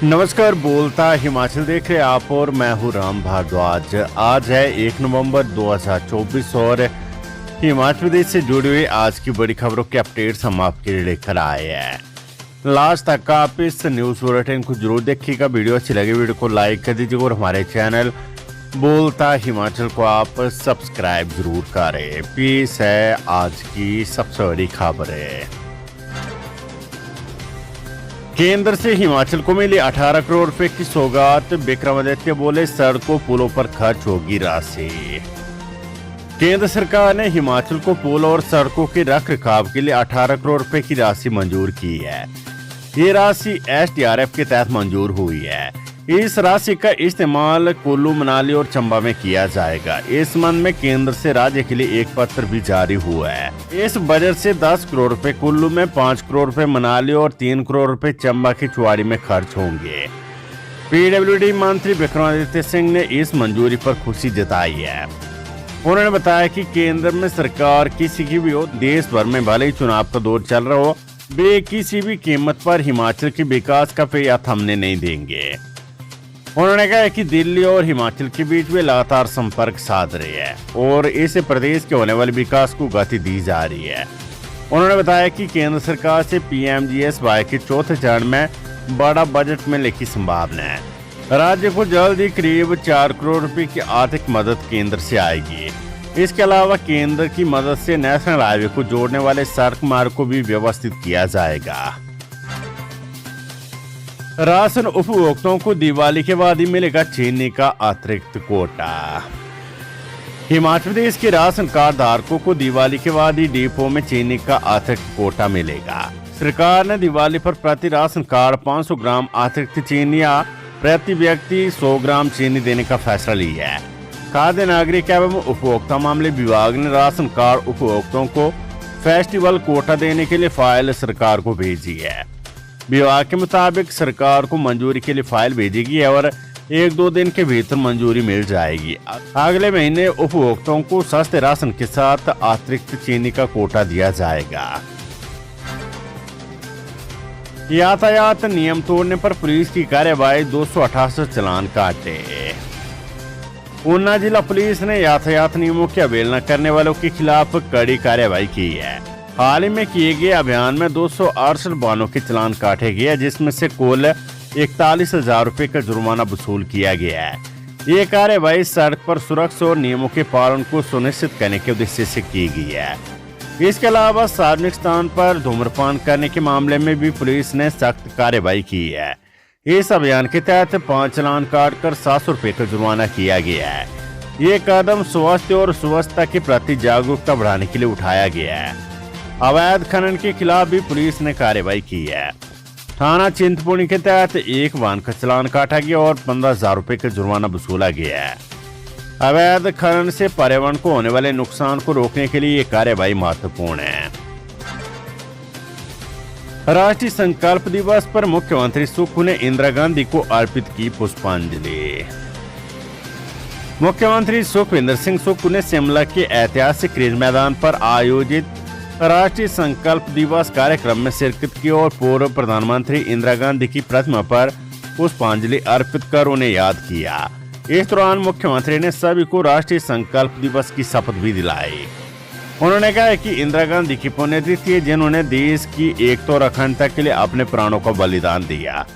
नमस्कार, बोलता हिमाचल देख रहे आप और मैं हूं राम भारद्वाज। आज है 1 नवंबर 2024 और हिमाचल प्रदेश से जुड़ी हुई आज की बड़ी खबरों के अपडेट्स हम आपके लिए लेकर आए हैं। लास्ट तक आप इस न्यूज़ बुलेटिन को जरूर देखिएगा। वीडियो अच्छी लगे वीडियो को लाइक कर दीजिएगा और हमारे चैनल बोलता हिमाचल को आप सब्सक्राइब जरूर करें। पेश है आज की सबसे बड़ी खबरें। केंद्र से हिमाचल को मिली 18 करोड़ रुपए की सौगात। विक्रमादित्य बोले सड़कों पुलों पर खर्च होगी राशि। केंद्र सरकार ने हिमाचल को पुल और सड़कों के रखरखाव के लिए 18 करोड़ रुपए की राशि मंजूर की है। ये राशि SDRF के तहत मंजूर हुई है। इस राशि का इस्तेमाल कुल्लू, मनाली और चंबा में किया जाएगा। इस संबंध में केंद्र से राज्य के लिए एक पत्र भी जारी हुआ है। इस बजट से 10 करोड़ रुपए कुल्लू में, 5 करोड़ रुपए मनाली और 3 करोड़ रुपए चंबा की चुवाड़ी में खर्च होंगे। PWD मंत्री विक्रमादित्य सिंह ने इस मंजूरी पर खुशी जताई है। उन्होंने बताया कि केंद्र में सरकार किसी की भी हो, देश भर में भले ही चुनाव का दौर चल रहा हो, वे किसी भी कीमत पर हिमाचल के विकास का पहिया थमने नहीं देंगे। उन्होंने कहा कि दिल्ली और हिमाचल के बीच वे लगातार संपर्क साध रहे हैं और इस प्रदेश के होने वाले विकास को गति दी जा रही है। उन्होंने बताया कि केंद्र सरकार से PMGSY के चौथे चरण में बड़ा बजट मिलने की संभावना है। राज्य को जल्द ही करीब 4 करोड़ रुपए की आर्थिक मदद केंद्र से आएगी। इसके अलावा केंद्र की मदद से नेशनल हाईवे को जोड़ने वाले सड़क मार्ग को भी व्यवस्थित किया जाएगा। राशन उपभोक्ताओं को दिवाली के बाद ही मिलेगा चीनी का अतिरिक्त कोटा। हिमाचल प्रदेश के राशन कार्ड धारकों को दिवाली के बाद ही डिपो में चीनी का अतिरिक्त कोटा मिलेगा। सरकार ने दिवाली पर प्रति राशन कार्ड 500 ग्राम अतिरिक्त चीनी या प्रति व्यक्ति 100 ग्राम चीनी देने का फैसला लिया है। खाद्य नागरिक एवं उपभोक्ता मामले विभाग ने राशन कार्ड उपभोक्ताओं को फेस्टिवल कोटा देने के लिए फाइल सरकार को भेजी है। विभाग के मुताबिक सरकार को मंजूरी के लिए फाइल भेजेगी और 1-2 दिन के भीतर मंजूरी मिल जाएगी। अगले महीने उपभोक्ताओं को सस्ते राशन के साथ अतिरिक्त चीनी का कोटा दिया जाएगा। यातायात नियम तोड़ने पर पुलिस की कार्यवाही, 268 चालान काटे। ऊना जिला पुलिस ने यातायात नियमों की अवहेलना करने वालों के खिलाफ कड़ी कार्यवाही की है। हाल ही में किए गए अभियान में 268 वाहनों के चालान काटे गए, जिसमें से कुल 41,000 रुपए का जुर्माना वसूल किया गया है। ये कार्यवाही सड़क पर सुरक्षा और नियमों के पालन को सुनिश्चित करने के उद्देश्य से की गई है। इसके अलावा सार्वजनिक स्थान पर धूम्रपान करने के मामले में भी पुलिस ने सख्त कार्यवाही की है। इस अभियान के तहत 5 चालान काटकर 700 रुपए का जुर्माना किया गया है। ये कदम स्वास्थ्य और स्वच्छता के प्रति जागरूकता बढ़ाने के लिए उठाया गया है। अवैध खनन के खिलाफ भी पुलिस ने कार्रवाई की है। थाना चिंतपूर्णी के तहत एक वाहन का चालान काटा गया और 15,000 रुपए का जुर्माना वसूला गया है। अवैध खनन से पर्यावरण को होने वाले नुकसान को रोकने के लिए ये कार्रवाई महत्वपूर्ण है। राष्ट्रीय संकल्प दिवस पर मुख्यमंत्री सुक्खू ने इंदिरा गांधी को अर्पित की पुष्पांजलि। मुख्यमंत्री सुखविंदर सिंह सुक्खू ने शिमला के ऐतिहासिक रिज मैदान पर आयोजित राष्ट्रीय संकल्प दिवस कार्यक्रम में शिरकत की और पूर्व प्रधानमंत्री इंदिरा गांधी की प्रतिमा पर पुष्पांजलि अर्पित कर उन्हें याद किया। इस दौरान मुख्यमंत्री ने सभी को राष्ट्रीय संकल्प दिवस की शपथ भी दिलाई। उन्होंने कहा कि इंदिरा गांधी की पुण्यतिथि है, जिन्होंने देश की एकता और अखंडता के लिए अपने प्राणों का बलिदान दिया।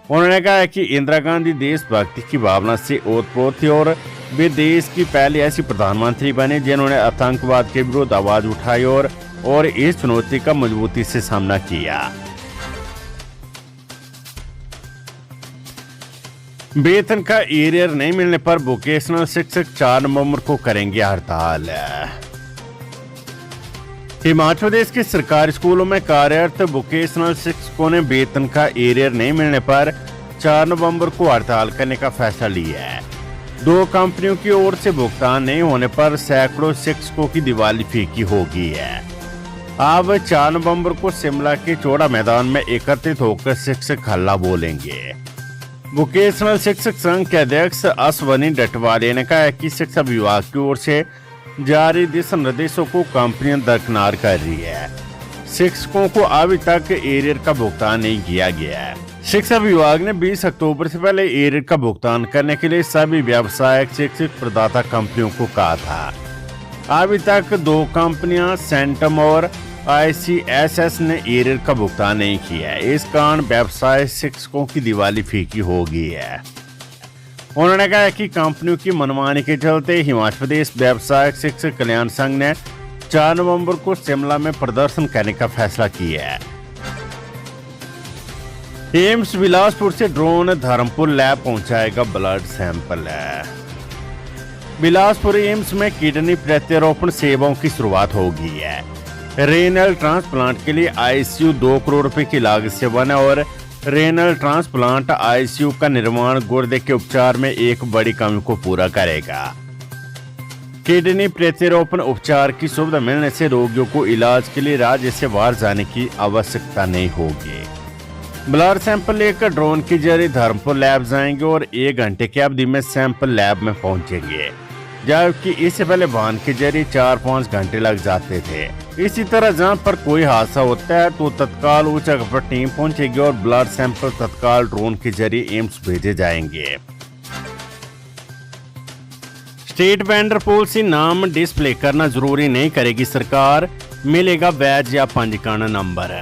उन्होंने कहा कि इंदिरा गांधी देशभक्ति की भावना से ओतप्रोत थी और वे देश की पहली ऐसी प्रधानमंत्री बने जिन्होंने आतंकवाद के विरुद्ध आवाज उठाई और इस चुनौती का मजबूती से सामना किया। वेतन का एरियर नहीं मिलने पर वोकेशनल शिक्षक 4 नवंबर को करेंगे हड़ताल। हिमाचल प्रदेश के सरकारी स्कूलों में कार्यरत वोकेशनल शिक्षकों ने वेतन का एरियर नहीं मिलने पर 4 नवंबर को हड़ताल करने का फैसला लिया है। 2 कंपनियों की ओर से भुगतान नहीं होने पर सैकड़ों शिक्षकों की दिवाली फीकी होगी है। अब 4 नवंबर को शिमला के चौड़ा मैदान में एकत्रित होकर शिक्षक हल्ला बोलेंगे। वोकेशनल शिक्षक संघ के अध्यक्ष अश्वनी डटवाले ने कहा कि शिक्षा विभाग की ओर से जारी दिशा निर्देशों को कंपनियां दरकिनार कर रही है। शिक्षकों को अभी तक एरियर का भुगतान नहीं किया गया है। शिक्षा विभाग ने 20 अक्टूबर से पहले एरिड का भुगतान करने के लिए सभी व्यावसायिक शिक्षक प्रदाता कंपनियों को कहा था। अभी तक 2 कंपनियां सेंटम और ICSS ने एरिड का भुगतान नहीं किया है। इस कारण व्यवसाय शिक्षकों की दिवाली फीकी हो गई है। उन्होंने कहा कि कंपनियों की मनमानी के चलते हिमाचल प्रदेश व्यवसायिक शिक्षक कल्याण संघ ने 4 नवंबर को शिमला में प्रदर्शन करने का फैसला किया है। एम्स बिलासपुर से ड्रोन धर्मपुर लैब पहुंचाएगा ब्लड सैंपल। बिलासपुर एम्स में किडनी प्रत्यारोपण सेवाओं की शुरुआत हो गई है। रेनल ट्रांसप्लांट के लिए ICU 2 करोड़ रुपए की लागत से बना और रेनल ट्रांसप्लांट ICU का निर्माण गुर्दे के उपचार में एक बड़ी कमी को पूरा करेगा। किडनी प्रत्यारोपण उपचार की सुविधा मिलने से रोगियों को इलाज के लिए राज्य से बाहर जाने की आवश्यकता नहीं होगी। ब्लड सैंपल लेकर ड्रोन के जरिए धर्मपुर लैब जाएंगे और 1 घंटे की अवधि में सैंपल लैब में पहुंचेंगे, जबकि इससे पहले वाहन के जरिए 4-5 घंटे लग जाते थे। इसी तरह जहां पर कोई हादसा होता है तो तत्काल उच्च जगह पर टीम पहुंचेगी और ब्लड सैंपल तत्काल ड्रोन के जरिए एम्स भेजे जाएंगे। स्टेट वेंडर पॉलिसी नाम डिस्प्ले करना जरूरी नहीं करेगी सरकार, मिलेगा बैज या पंजीकरण नंबर।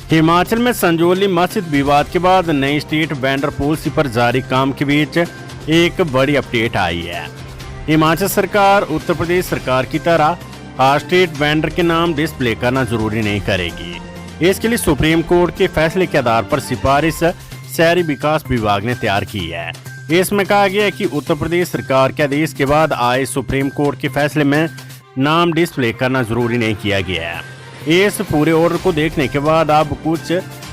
हिमाचल में संजौली मस्जिद विवाद के बाद नई स्टेट वेंडर पॉलिसी पर जारी काम के बीच एक बड़ी अपडेट आई है। हिमाचल सरकार उत्तर प्रदेश सरकार की तरह स्टेट वेंडर के नाम डिस्प्ले करना जरूरी नहीं करेगी। इसके लिए सुप्रीम कोर्ट के फैसले के आधार पर सिफारिश शहरी विकास विभाग ने तैयार की है। इसमें कहा गया है कि उत्तर प्रदेश सरकार के आदेश के बाद आए सुप्रीम कोर्ट के फैसले में नाम डिस्प्ले करना जरूरी नहीं किया गया है। इस पूरे ऑर्डर को देखने के बाद अब कुछ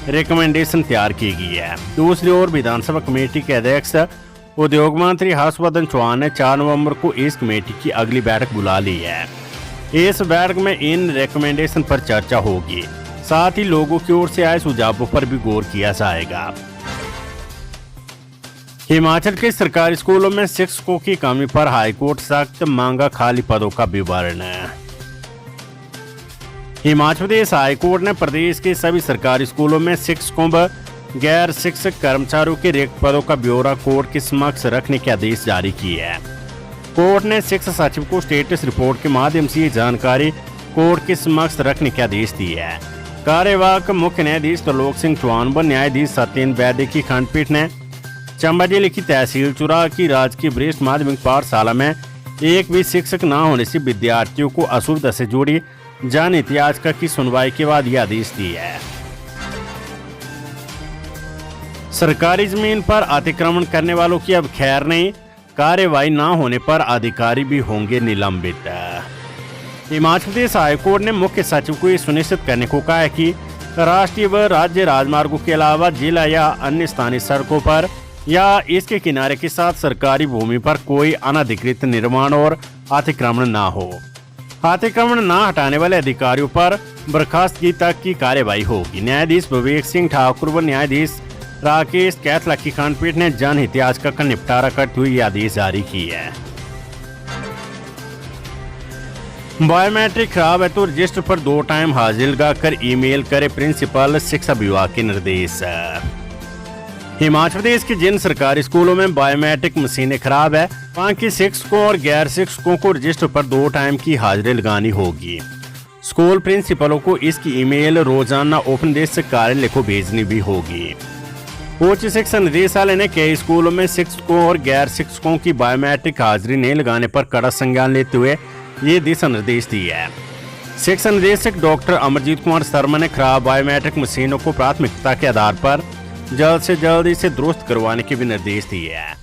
रिकमेंडेशन तैयार की गई है। दूसरी ओर विधानसभा कमेटी के अध्यक्ष उद्योग मंत्री हर्षवर्धन चौहान ने 4 नवंबर को इस कमेटी की अगली बैठक बुला ली है। इस बैठक में इन रिकमेंडेशन पर चर्चा होगी, साथ ही लोगों की ओर से आए सुझावों पर भी गौर किया जाएगा। हिमाचल के सरकारी स्कूलों में शिक्षकों की कमी पर हाईकोर्ट सख्त, मांगा खाली पदों का विवरण। हिमाचल प्रदेश हाईकोर्ट ने प्रदेश के सभी सरकारी स्कूलों में शिक्षकों व गैर शिक्षक कर्मचारियों के रिक्त पदों का ब्यौरा कोर्ट के समक्ष रखने के आदेश जारी किए हैं। कोर्ट ने शिक्षा सचिव को स्टेटस रिपोर्ट के माध्यम से ये जानकारी कोर्ट के समक्ष रखने के आदेश दिए हैं। कार्यवाहक मुख्य न्यायाधीश त्रिलोक सिंह चौहान व न्यायाधीश सत्येंद्र वैद्य की खंडपीठ ने चंबा जिले की तहसील चुरा की राजकीय वरिष्ठ माध्यमिक पाठशाला में एक भी शिक्षक न होने से विद्यार्थियों को असुविधा से जुड़ी जनहित याचिका की सुनवाई के बाद यह आदेश दिया है। सरकारी जमीन पर अतिक्रमण करने वालों की अब खैर नहीं, कार्यवाही न होने पर अधिकारी भी होंगे निलंबित। हिमाचल प्रदेश हाईकोर्ट ने मुख्य सचिव को ये सुनिश्चित करने को कहा है कि राष्ट्रीय व राज्य राजमार्गों के अलावा जिला या अन्य स्थानीय सड़कों पर या इसके किनारे के साथ सरकारी भूमि पर कोई अनधिकृत निर्माण और अतिक्रमण न हो। अतिक्रमण न हटाने वाले अधिकारियों पर बर्खास्तगी तक की कार्यवाही होगी। न्यायाधीश विवेक सिंह ठाकुर व न्यायाधीश राकेश कैथला की खंडपीठ ने जनहित याचिका का निपटारा करते हुए आदेश जारी किया है। बायोमेट्रिक खराब है तो रजिस्टर पर 2 टाइम हाजिर लगाकर ईमेल करे प्रिंसिपल, शिक्षा विभाग के निर्देश। हिमाचल प्रदेश के जिन सरकारी स्कूलों में बायोमेट्रिक मशीनें खराब है वहां के शिक्षकों और गैर शिक्षकों को रजिस्टर पर 2 टाइम की हाजिरी लगानी होगी। स्कूल प्रिंसिपलों को इसकी ईमेल रोजाना उपनिदेशक कार्यालय को भेजनी भी होगी। उच्च शिक्षा निदेशालय ने कई स्कूलों में शिक्षकों और गैर शिक्षकों की बायोमेट्रिक हाजिरी नहीं लगाने पर कड़ा संज्ञान लेते हुए ये दिशा निर्देश दिए है। शिक्षा निदेशक डॉक्टर अमरजीत कुमार शर्मा ने खराब बायोमेट्रिक मशीनों को प्राथमिकता के आधार पर जल्द से जल्द इसे दुरुस्त करवाने के भी निर्देश दिए हैं।